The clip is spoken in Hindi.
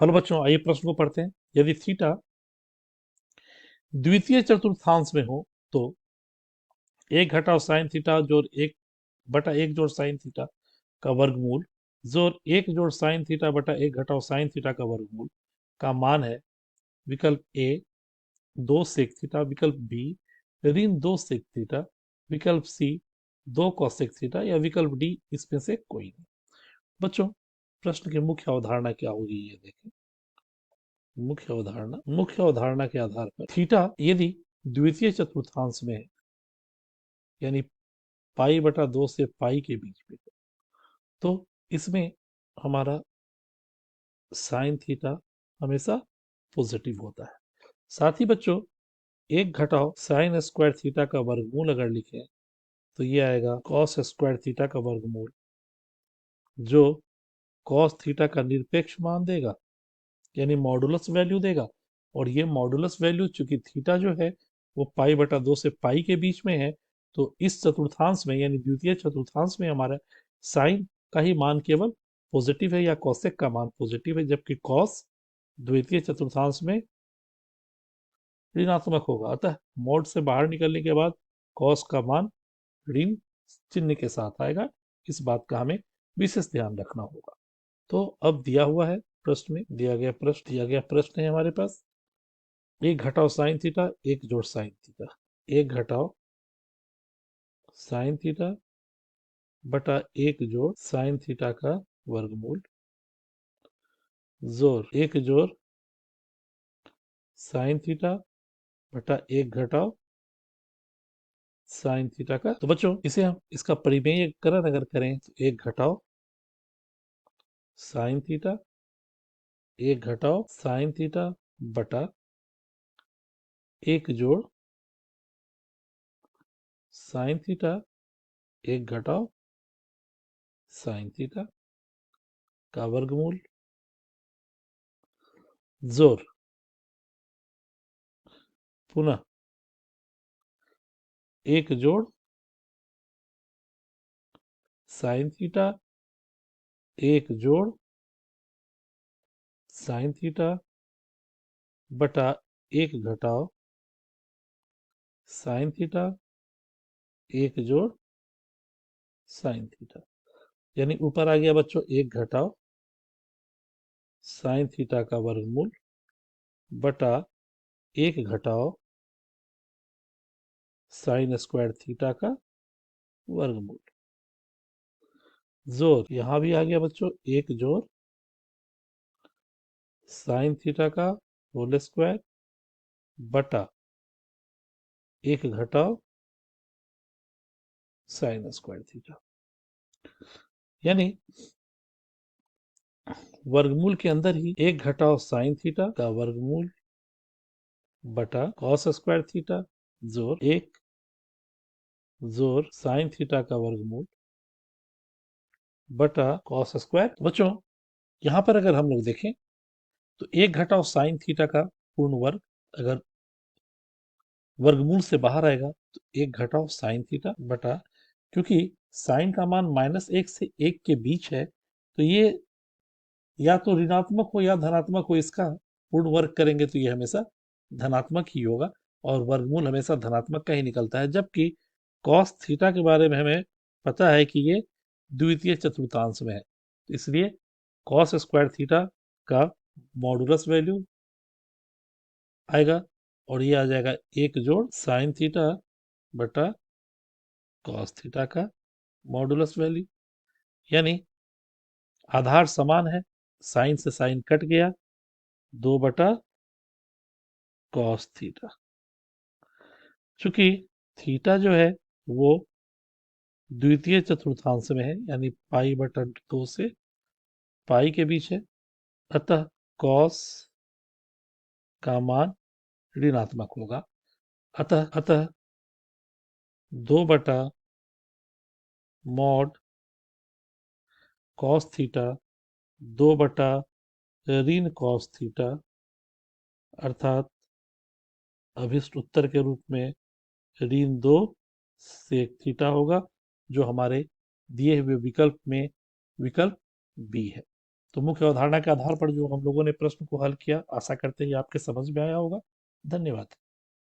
हेलो बच्चों, आइए प्रश्न को पढ़ते हैं। यदि थीटा द्वितीय चतुर्थांश में हो तो एक घटाव साइन थीटा जोड़ एक बटा एक जोड़ साइन थीटा का वर्गमूल जोड़ एक जोड़ साइन थीटा बटा एक घटाव साइन थीटा का वर्गमूल का मान है। विकल्प ए 2 सेक थीटा, विकल्प बी ऋण 2 सेक थीटा, विकल्प सी 2 कॉसेक थीटा या विकल्प डी इसमें से कोई नहीं। बच्चों, प्रश्न की मुख्य अवधारणा क्या होगी ये देखें। मुख्य अवधारणा के आधार पर थीटा यदि द्वितीय चतुर्थांश में है, यानी पाई बटा 2 से पाई के बीच में है, तो इसमें हमारा साइन थीटा हमेशा पॉजिटिव होता है। साथ ही बच्चों, एक घटाव साइन स्क्वायर थीटा का वर्गमूल अगर लिखें तो ये आएगा कॉस स्क्वायर थीटा का वर्गमूल, जो कॉस थीटा का निरपेक्ष मान देगा, यानी मॉडुलस वैल्यू देगा। और ये मॉडुलस वैल्यू चूंकि थीटा जो है वो पाई बटा 2 से पाई के बीच में है, तो इस चतुर्थांश में यानी द्वितीय चतुर्थांश में हमारा साइन का ही मान केवल पॉजिटिव है या कॉसेक का मान पॉजिटिव है, जबकि कॉस द्वितीय चतुर्थांश में ऋणात्मक होगा। अतः मोड से बाहर निकलने के बाद कॉस का मान ऋण चिन्ह के साथ आएगा। इस बात का हमें विशेष ध्यान रखना होगा। तो अब दिया हुआ है प्रश्न में, दिया गया प्रश्न है हमारे पास। एक घटाव साइन थीटा एक जोड़ साइन थीटा, एक घटाव साइन थीटा बटा एक जोड़ साइन थीटा का वर्गमूल जोड़ एक जोड़ साइन थीटा बटा एक घटाव साइन थीटा का। तो बच्चों, इसे हम इसका परिमेयकरण अगर करें तो एक घटाव साइन थीटा, एक घटाव साइन थीटा बटा एक जोड़ साइन थीटा, एक घटाव साइन थीटा का वर्गमूल जोड़ पुनः एक जोड़ साइन थीटा, एक जोड़ साइन थीटा बटा एक घटाव साइन थीटा, एक जोड़ साइन थीटा। यानी ऊपर आ गया बच्चों एक घटाव साइन थीटा का वर्गमूल बटा एक घटाव साइन स्क्वायर थीटा का वर्गमूल जोड़, यहां भी आ गया बच्चों एक जोड़ साइन थीटा का होल स्क्वायर बटा एक घटाव साइन स्क्वायर थीटा। यानी वर्गमूल के अंदर ही एक घटाव साइन थीटा का वर्गमूल बटा कॉस स्क्वायर थीटा जोड़ एक जोड़ साइन थीटा का वर्गमूल बटा कॉस स्क्वायर। बच्चों, यहां पर अगर हम लोग देखें तो एक घटाव साइन थीटा का पूर्ण वर्ग अगर वर्गमूल से बाहर आएगा तो एक घटाव साइन थीटा बटा, क्योंकि साइन का मान -1 से 1 के बीच है, तो ये या तो ऋणात्मक हो या धनात्मक हो, इसका पूर्ण वर्ग करेंगे तो ये हमेशा धनात्मक ही होगा और वर्गमूल हमेशा धनात्मक का ही निकलता है। जबकि कॉस थीटा के बारे में हमें पता है कि ये द्वितीय चतुर्थांश में है, तो इसलिए कॉस स्क्वायर थीटा का मॉडुलस वैल्यू आएगा और ये आ जाएगा एक जोड़ साइन थीटा बटा कॉस थीटा का मॉडुलस वैल्यू। यानी आधार समान है, साइन से साइन कट गया, 2 बटा कॉस थीटा। चूंकि थीटा जो है वो द्वितीय चतुर्थांश में है, यानी पाई बटा 2 से पाई के बीच है, अतः कॉस का मान ऋणात्मक होगा। अतः 2 बटा मॉड कॉस थीटा 2 बटा ऋण कॉस थीटा, अर्थात अभिष्ट उत्तर के रूप में ऋण 2 सेक थीटा होगा, जो हमारे दिए हुए विकल्प में विकल्प बी है। तो मुख्य अवधारणा के आधार पर जो हम लोगों ने प्रश्न को हल किया, आशा करते हैं ये आपके समझ में आया होगा। धन्यवाद।